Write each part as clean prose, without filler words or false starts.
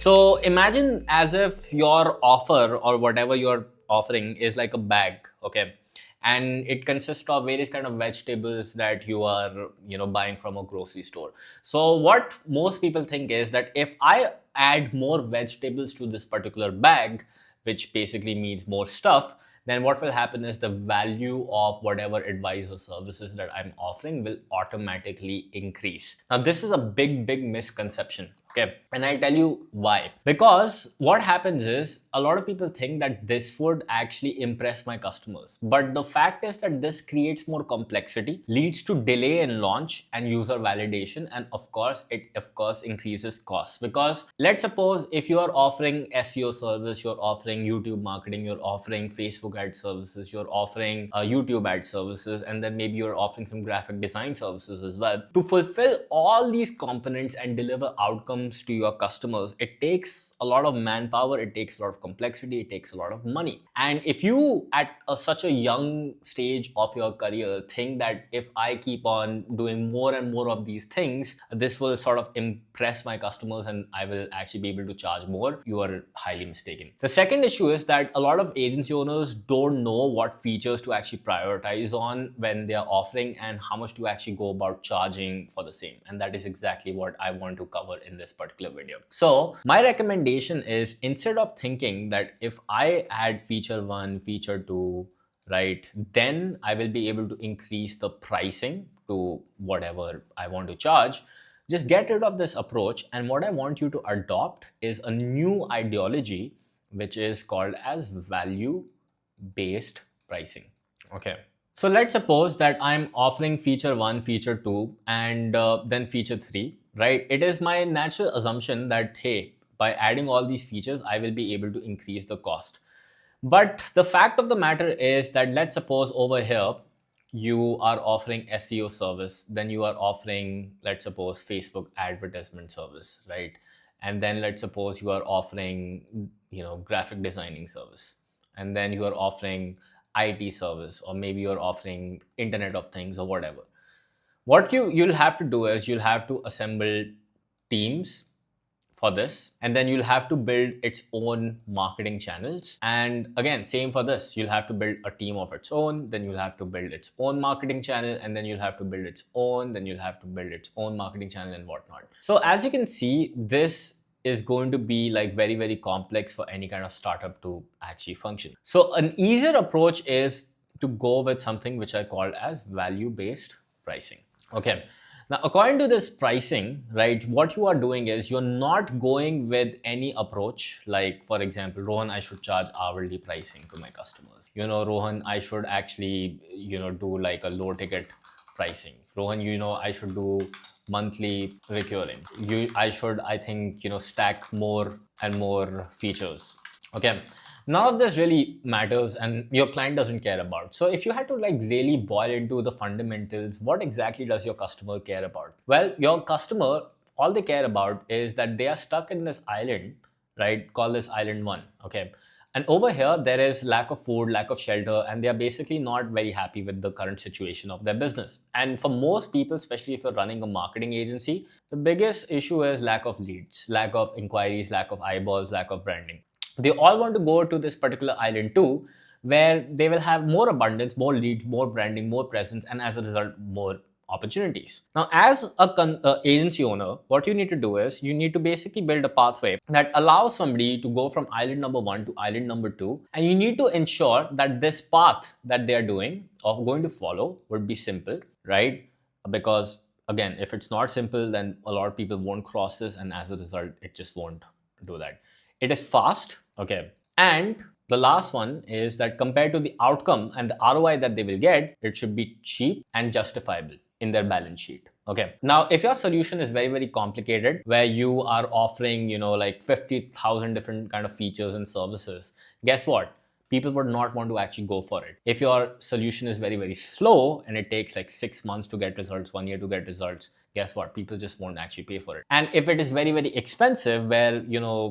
So imagine as if your offer or whatever you're offering is like a bag, okay? And it consists of various kind of vegetables that you are, buying from a grocery store. So what most people think is that if I add more vegetables to this particular bag, which basically means more stuff, then what will happen is the value of whatever advice or services that I'm offering will automatically increase. Now, this is a big, big misconception. Okay, and I'll tell you why. Because what happens is a lot of people think that this would actually impress my customers. But the fact is that this creates more complexity, leads to delay in launch and user validation, and it increases costs. Because let's suppose if you are offering SEO service, you're offering YouTube marketing, you're offering Facebook ad services, you're offering YouTube ad services, and then maybe you're offering some graphic design services as well. To fulfill all these components and deliver outcomes to your customers, it takes a lot of manpower, it takes a lot of complexity, it takes a lot of money. And if you at such a young stage of your career think that if I keep on doing more and more of these things, this will sort of impress my customers and I will actually be able to charge more, you are highly mistaken. The second issue is that a lot of agency owners don't know what features to actually prioritize on when they are offering and how much to actually go about charging for the same. And that is exactly what I want to cover in this particular video. So my recommendation is, instead of thinking that if I add feature 1, feature 2, right, then I will be able to increase the pricing to whatever I want to charge, just get rid of this approach. And what I want you to adopt is a new ideology, which is called as value-based pricing. Okay. So let's suppose that I'm offering feature 1, feature 2, and then feature 3, right? It is my natural assumption that, hey, by adding all these features, I will be able to increase the cost. But the fact of the matter is that let's suppose over here, you are offering SEO service, then you are offering, let's suppose, Facebook advertisement service, right? And then let's suppose you are offering, graphic designing service, and then you are offering IT service, or maybe you're offering Internet of Things or whatever. What you'll have to do is you'll have to assemble teams for this, and then you'll have to build its own marketing channels. And again, same for this, you'll have to build a team of its own, then you'll have to build its own marketing channel, and then you'll have to build its own, then you'll have to build its own marketing channel and whatnot. So as you can see, this is going to be like very, very complex for any kind of startup to actually function. So an easier approach is to go with something which I call as value-based pricing. Okay. Now, according to this pricing, right, what you are doing is you're not going with any approach. Like, for example, Rohan, I should charge hourly pricing to my customers. Rohan, I should actually, do like a low ticket pricing. Rohan, I should do monthly recurring. I think, stack more and more features. Okay. None of this really matters and your client doesn't care about. So if you had to really boil into the fundamentals, what exactly does your customer care about? Well, your customer, all they care about is that they are stuck in this island, right? Call this island 1, okay? And over here, there is lack of food, lack of shelter, and they are basically not very happy with the current situation of their business. And for most people, especially if you're running a marketing agency, the biggest issue is lack of leads, lack of inquiries, lack of eyeballs, lack of branding. They all want to go to this particular island too, where they will have more abundance, more leads, more branding, more presence, and as a result, more opportunities. Now, as a agency owner, what you need to do is you need to basically build a pathway that allows somebody to go from island number 1 to island number 2. And you need to ensure that this path that they are doing or going to follow would be simple, right? Because again, if it's not simple, then a lot of people won't cross this. And as a result, it just won't do that. It is fast, okay? And the last one is that compared to the outcome and the ROI that they will get, it should be cheap and justifiable in their balance sheet. Okay. Now, if your solution is very, very complicated, where you are offering, like 50,000 different kind of features and services, guess what? People would not want to actually go for it. If your solution is very, very slow and it takes like 6 months to get results, 1 year to get results, guess what? People just won't actually pay for it. And if it is very, very expensive, where,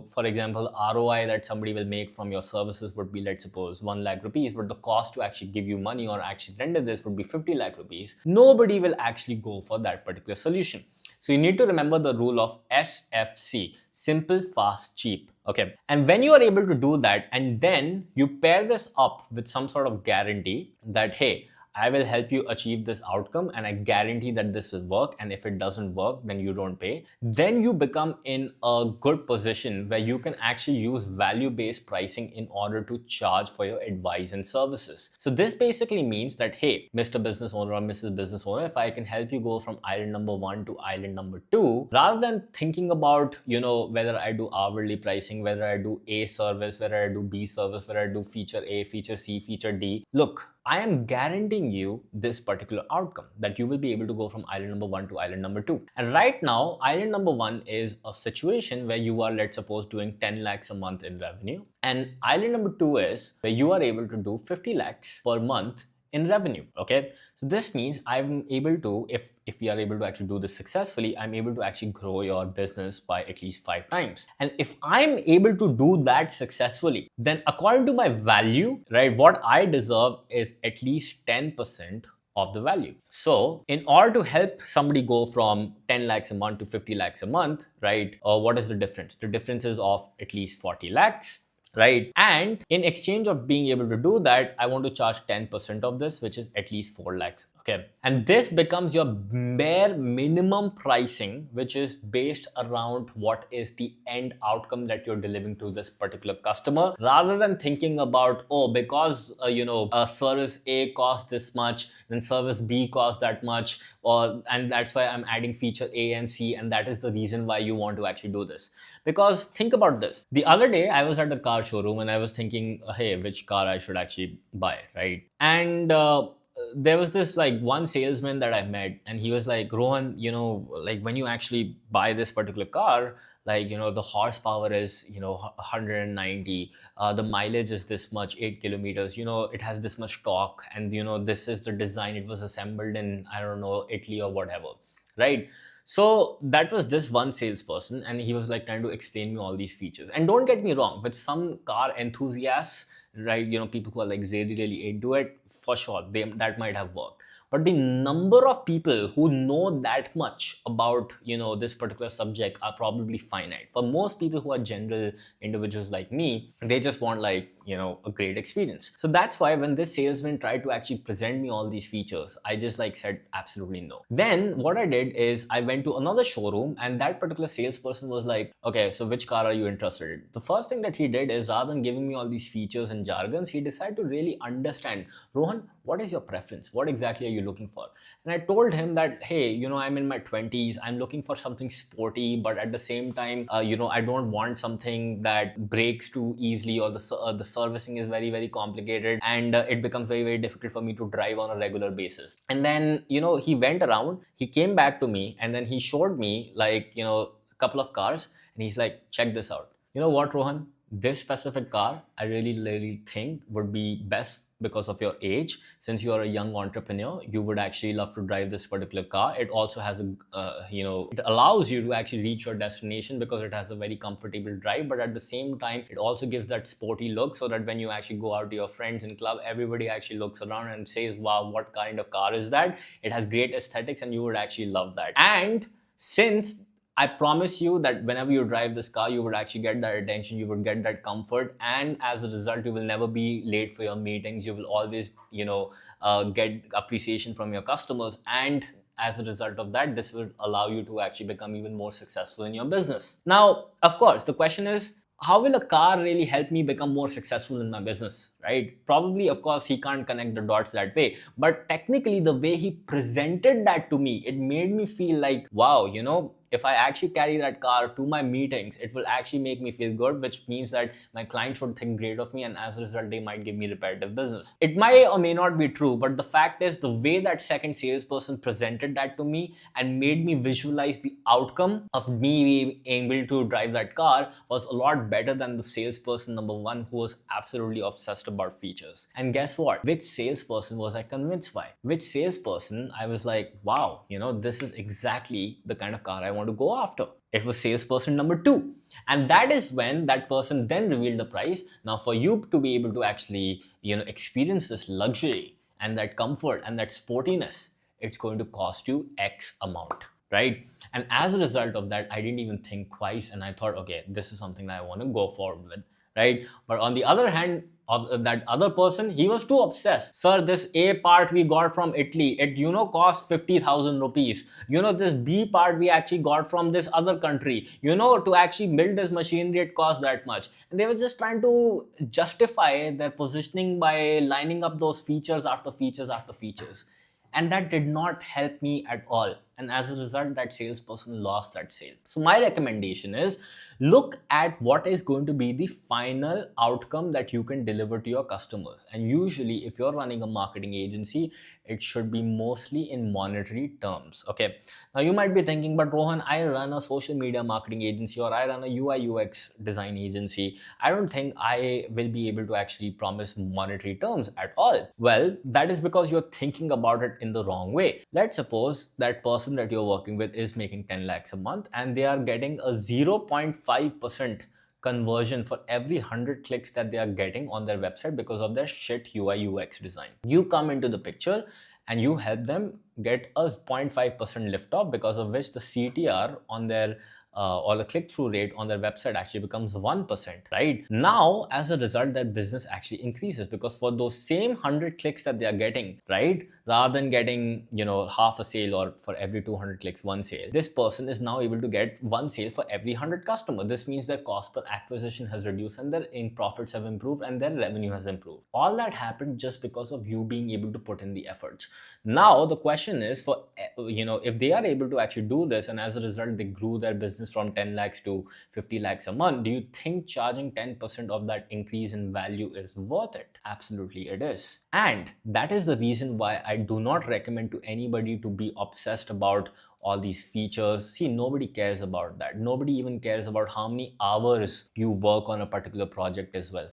for example, ROI that somebody will make from your services would be, let's suppose, 1 lakh rupees, but the cost to actually give you money or actually render this would be 50 lakh rupees, nobody will actually go for that particular solution. So you need to remember the rule of SFC, simple, fast, cheap. Okay. And when you are able to do that, and then you pair this up with some sort of guarantee that, hey, I will help you achieve this outcome and I guarantee that this will work. And if it doesn't work, then you don't pay. Then you become in a good position where you can actually use value-based pricing in order to charge for your advice and services. So this basically means that, hey, Mr. Business Owner or Mrs. Business Owner, if I can help you go from island number 1 to island number 2, rather than thinking about, whether I do hourly pricing, whether I do A service, whether I do B service, whether I do feature A, feature C, feature D, look, I am guaranteeing you this particular outcome, that you will be able to go from island number 1 to island number 2. And right now, island number 1 is a situation where you are, let's suppose, doing 10 lakhs a month in revenue. And island number 2 is where you are able to do 50 lakhs per month in revenue. Okay. So this means I'm able to, if we are able to actually do this successfully, I'm able to actually grow your business by at least 5 times. And if I'm able to do that successfully, then according to my value, right, what I deserve is at least 10% of the value. So in order to help somebody go from 10 lakhs a month to 50 lakhs a month, right, what is the difference? The difference is of at least 40 lakhs. Right. And in exchange of being able to do that, I want to charge 10% of this, which is at least 4 lakhs. Okay. And this becomes your bare minimum pricing, which is based around what is the end outcome that you're delivering to this particular customer, rather than thinking about, oh, because, service A costs this much, then service B costs that much, and that's why I'm adding feature A and C. And that is the reason why you want to actually do this. Because think about this. The other day, I was at the car showroom and I was thinking, hey, which car I should actually buy, right? And there was this like one salesman that I met, and he was like, Rohan, like when you actually buy this particular car, like, the horsepower is, 190, the mileage is this much, 8 kilometers, it has this much torque, and, this is the design, it was assembled in, I don't know, Italy or whatever, right? So that was this one salesperson, and he was like trying to explain me all these features. And don't get me wrong, with some car enthusiasts, right, people who are like really, really into it, for sure, that might have worked. But the number of people who know that much about, this particular subject are probably finite. For most people who are general individuals like me, they just want like, a great experience. So that's why when this salesman tried to actually present me all these features, I just like said absolutely no. Then what I did is I went to another showroom, and that particular salesperson was like, okay, so which car are you interested in? The first thing that he did is, rather than giving me all these features and jargons, he decided to really understand, Rohan, what is your preference? What exactly are you looking for? And I told him that, hey, I'm in my 20s. I'm looking for something sporty, but at the same time, I don't want something that breaks too easily, or the servicing is very, very complicated, and it becomes very, very difficult for me to drive on a regular basis. And then, he went around, he came back to me, and then he showed me like, a couple of cars, and he's like, check this out. You know what, Rohan? This specific car, I really, really think would be best because of your age. Since you are a young entrepreneur, you would actually love to drive this particular car. It also has it allows you to actually reach your destination because it has a very comfortable drive, but at the same time, it also gives that sporty look, so that when you actually go out to your friends in club, everybody actually looks around and says, wow, what kind of car is that? It has great aesthetics, and you would actually love that. And since I promise you that whenever you drive this car, you would actually get that attention, you would get that comfort, and as a result, you will never be late for your meetings. You will always, get appreciation from your customers, and as a result of that, this will allow you to actually become even more successful in your business. Now, of course, the question is, how will a car really help me become more successful in my business, right? Probably, of course, he can't connect the dots that way. But technically, the way he presented that to me, it made me feel like, wow, if I actually carry that car to my meetings, it will actually make me feel good, which means that my clients would think great of me, and as a result, they might give me repetitive business. It might or may not be true, but the fact is, the way that second salesperson presented that to me and made me visualize the outcome of me being able to drive that car was a lot better than the salesperson number 1, who was absolutely obsessed about features. And guess what? Which salesperson was I convinced by? Which salesperson I was like, wow, this is exactly the kind of car I want to go after. It was salesperson number 2. And that is when that person then revealed the price. Now, for you to be able to actually, experience this luxury and that comfort and that sportiness, it's going to cost you X amount. right? And as a result of that, I didn't even think twice, and I thought, okay, this is something that I want to go forward with, right? But on the other hand, of that other person, he was too obsessed. Sir, this A part we got from Italy, it cost 50,000 rupees. This B part we actually got from this other country. To actually build this machinery, it cost that much. And they were just trying to justify their positioning by lining up those features after features after features. And that did not help me at all. And as a result, that salesperson lost that sale. So my recommendation is, look at what is going to be the final outcome that you can deliver to your customers. And usually, if you're running a marketing agency, it should be mostly in monetary terms. Okay. Now you might be thinking, but Rohan, I run a social media marketing agency, or I run a UI UX design agency. I don't think I will be able to actually promise monetary terms at all. Well, that is because you're thinking about it in the wrong way. Let's suppose that person that you're working with is making 10 lakhs a month, and they are getting a 0.5% conversion for every 100 clicks that they are getting on their website because of their shit UI UX design. You come into the picture and you help them get a 0.5% lift off, because of which the CTR on their or the click-through rate on their website actually becomes 1%, right? Now, as a result, their business actually increases, because for those same 100 clicks that they are getting, right, rather than getting, half a sale, or for every 200 clicks, one sale, this person is now able to get one sale for every 100 customers. This means their cost per acquisition has reduced, and their profits have improved, and their revenue has improved. All that happened just because of you being able to put in the efforts. Now, the question is, for, if they are able to actually do this, and as a result, they grew their business from 10 lakhs to 50 lakhs a month, do you think charging 10% of that increase in value is worth it? Absolutely it is. And that is the reason why I do not recommend to anybody to be obsessed about all these features. See, nobody cares about that. Nobody even cares about how many hours you work on a particular project as well.